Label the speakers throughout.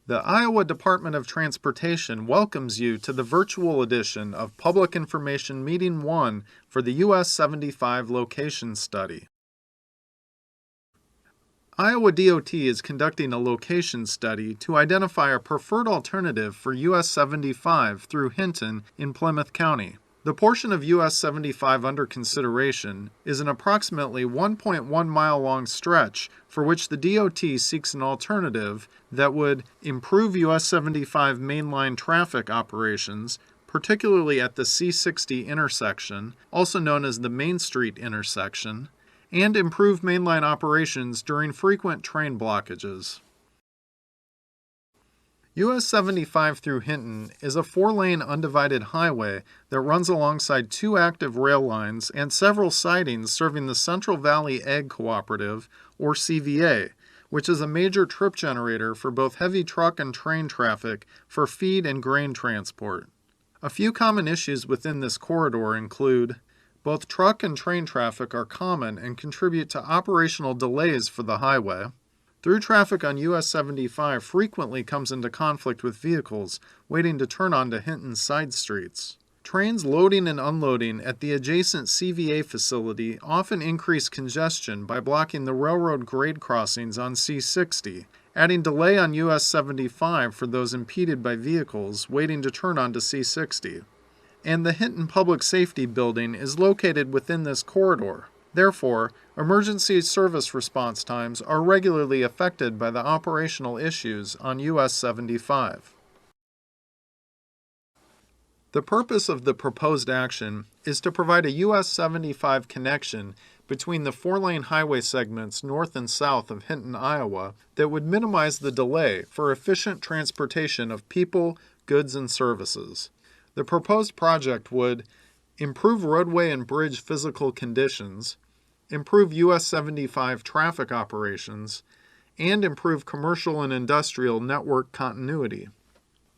Speaker 1: The Iowa Department of Transportation welcomes you to the virtual edition of Public Information Meeting 1 for the US 75 Location Study. Iowa DOT is conducting a location study to identify a preferred alternative for US 75 through Hinton in Plymouth County. The portion of US 75 under consideration is an approximately 1.1 mile long stretch for which the DOT seeks an alternative that would improve US 75 mainline traffic operations, particularly at the C60 intersection, also known as the Main Street intersection, and improve mainline operations during frequent train blockages. US 75 through Hinton is a 4-lane undivided highway that runs alongside 2 active rail lines and several sidings serving the Central Valley Ag Cooperative, or CVA, which is a major trip generator for both heavy truck and train traffic for feed and grain transport. A few common issues within this corridor include both truck and train traffic are common and contribute to operational delays for the highway. Through traffic on US 75 frequently comes into conflict with vehicles waiting to turn onto Hinton's side streets. Trains loading and unloading at the adjacent CVA facility often increase congestion by blocking the railroad grade crossings on C60, adding delay on US 75 for those impeded by vehicles waiting to turn onto C60. And the Hinton Public Safety Building is located within this corridor. Therefore, emergency service response times are regularly affected by the operational issues on US 75. The purpose of the proposed action is to provide a US 75 connection between the 4-lane highway segments north and south of Hinton, Iowa, that would minimize the delay for efficient transportation of people, goods, and services. The proposed project would improve roadway and bridge physical conditions, improve US 75 traffic operations, and improve commercial and industrial network continuity.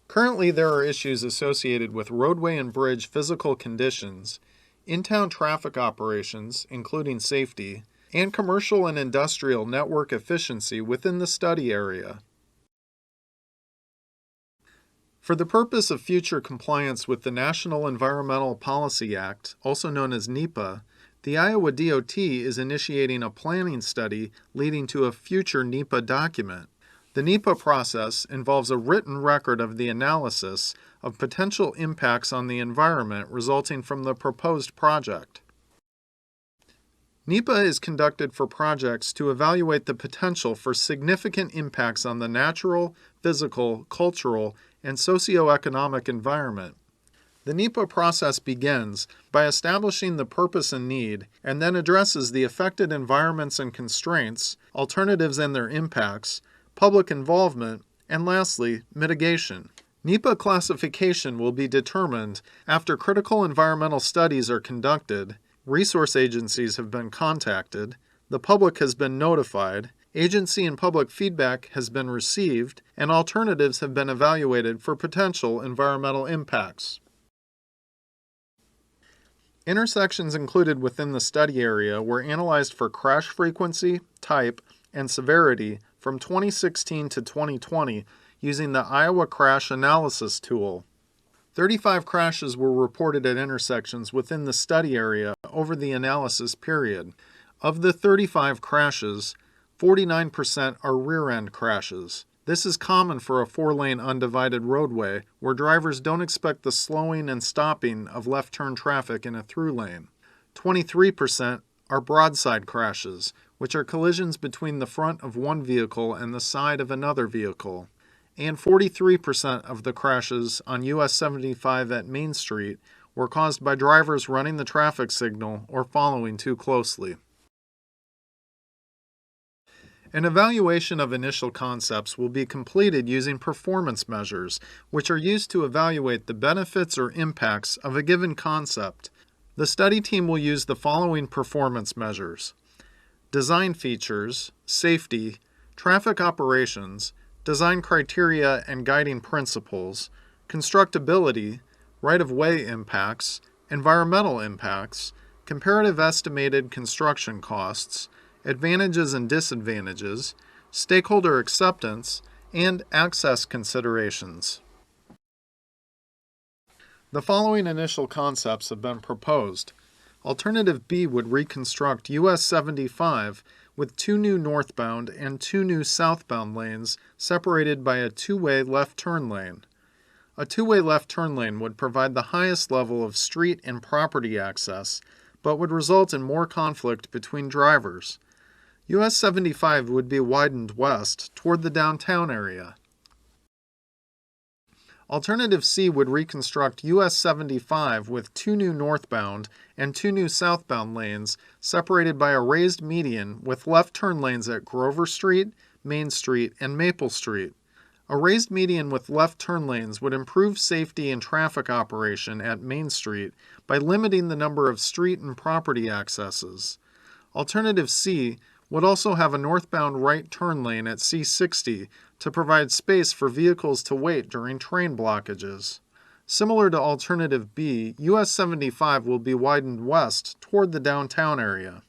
Speaker 1: Currently, there are issues associated with roadway and bridge physical conditions, in-town traffic operations, including safety, and commercial and industrial network efficiency within the study area. For the purpose of future compliance with the National Environmental Policy Act, also known as NEPA, the Iowa DOT is initiating a planning study leading to a future NEPA document. The NEPA process involves a written record of the analysis of potential impacts on the environment resulting from the proposed project. NEPA is conducted for projects to evaluate the potential for significant impacts on the natural, physical, cultural, and socioeconomic environment. The NEPA process begins by establishing the purpose and need, and then addresses the affected environments and constraints, alternatives and their impacts, public involvement, and lastly, mitigation. NEPA classification will be determined after critical environmental studies are conducted, resource agencies have been contacted, the public has been notified, agency and public feedback has been received, and alternatives have been evaluated for potential environmental impacts. Intersections included within the study area were analyzed for crash frequency, type, and severity from 2016 to 2020 using the Iowa Crash Analysis Tool. 35 crashes were reported at intersections within the study area over the analysis period. Of the 35 crashes, 49% are rear-end crashes. This is common for a 4-lane undivided roadway where drivers don't expect the slowing and stopping of left-turn traffic in a through lane. 23% are broadside crashes, which are collisions between the front of one vehicle and the side of another vehicle. And 43% of the crashes on US 75 at Main Street were caused by drivers running the traffic signal or following too closely. An evaluation of initial concepts will be completed using performance measures, which are used to evaluate the benefits or impacts of a given concept. The study team will use the following performance measures: design features, safety, traffic operations, design criteria and guiding principles, constructability, right-of-way impacts, environmental impacts, comparative estimated construction costs, advantages and disadvantages, stakeholder acceptance, and access considerations. The following initial concepts have been proposed. Alternative B would reconstruct US 75 with 2 new northbound and 2 new southbound lanes separated by a two-way left turn lane. A two-way left turn lane would provide the highest level of street and property access, but would result in more conflict between drivers. US 75 would be widened west toward the downtown area. Alternative C would reconstruct US 75 with 2 new northbound and 2 new southbound lanes separated by a raised median with left turn lanes at Grover Street, Main Street, and Maple Street. A raised median with left turn lanes would improve safety and traffic operation at Main Street by limiting the number of street and property accesses. Alternative C would also have a northbound right turn lane at C60 to provide space for vehicles to wait during train blockages. Similar to Alternative B, US 75 will be widened west toward the downtown area.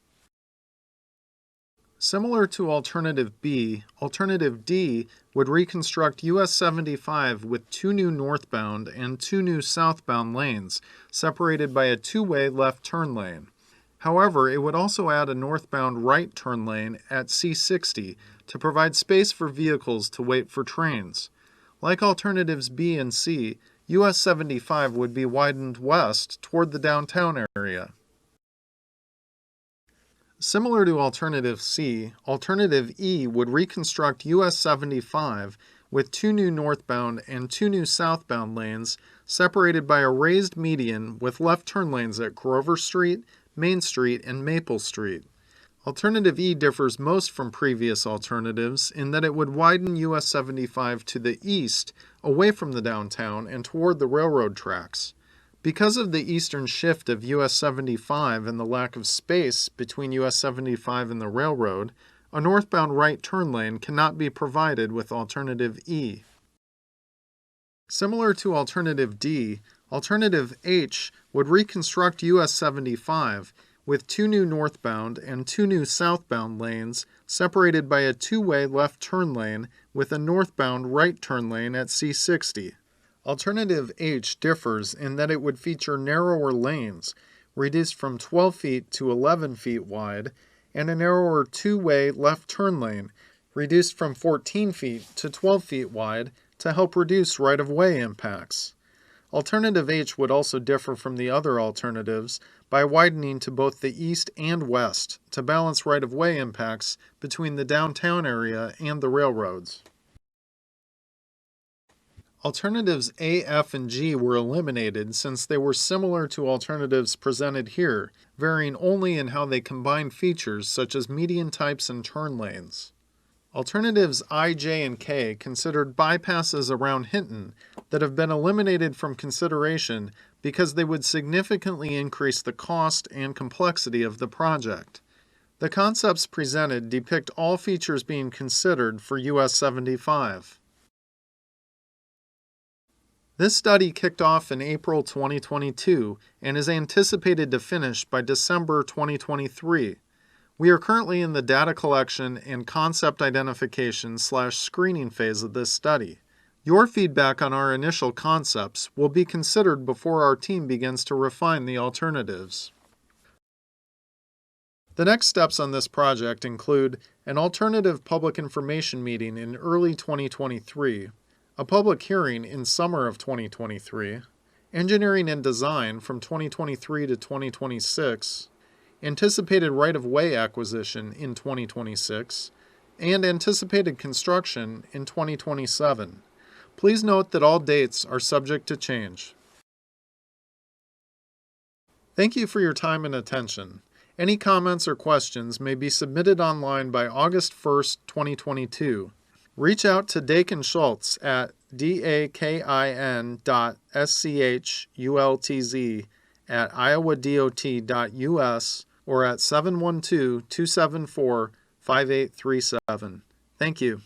Speaker 1: Similar to Alternative B, Alternative D would reconstruct US 75 with 2 new northbound and 2 new southbound lanes, separated by a two-way left turn lane. However, it would also add a northbound right turn lane at C60 to provide space for vehicles to wait for trains. Like Alternatives B and C, US 75 would be widened west toward the downtown area. Similar to Alternative C, Alternative E would reconstruct US 75 with 2 new northbound and 2 new southbound lanes separated by a raised median with left turn lanes at Grover Street, Main Street, and Maple Street. Alternative E differs most from previous alternatives in that it would widen US 75 to the east, away from the downtown and toward the railroad tracks. Because of the eastern shift of US 75 and the lack of space between US 75 and the railroad, a northbound right turn lane cannot be provided with Alternative E. Similar to Alternative D, Alternative H would reconstruct US 75 with 2 new northbound and 2 new southbound lanes separated by a two-way left turn lane with a northbound right turn lane at C60. Alternative H differs in that it would feature narrower lanes, reduced from 12 feet to 11 feet wide, and a narrower two-way left turn lane, reduced from 14 feet to 12 feet wide to help reduce right-of-way impacts. Alternative H would also differ from the other alternatives by widening to both the east and west to balance right-of-way impacts between the downtown area and the railroads. Alternatives A, F, and G were eliminated since they were similar to alternatives presented here, varying only in how they combine features such as median types and turn lanes. Alternatives I, J, and K considered bypasses around Hinton that have been eliminated from consideration because they would significantly increase the cost and complexity of the project. The concepts presented depict all features being considered for US 75. This study kicked off in April 2022 and is anticipated to finish by December 2023. We are currently in the data collection and concept identification/screening phase of this study. Your feedback on our initial concepts will be considered before our team begins to refine the alternatives. The next steps on this project include an alternative public information meeting in early 2023, a public hearing in summer of 2023, engineering and design from 2023 to 2026, anticipated right-of-way acquisition in 2026, and anticipated construction in 2027. Please note that all dates are subject to change. Thank you for your time and attention. Any comments or questions may be submitted online by August 1st, 2022. Reach out to Dakin Schultz at dakin.schultz@iowadot.us or at 712-274-5837. Thank you.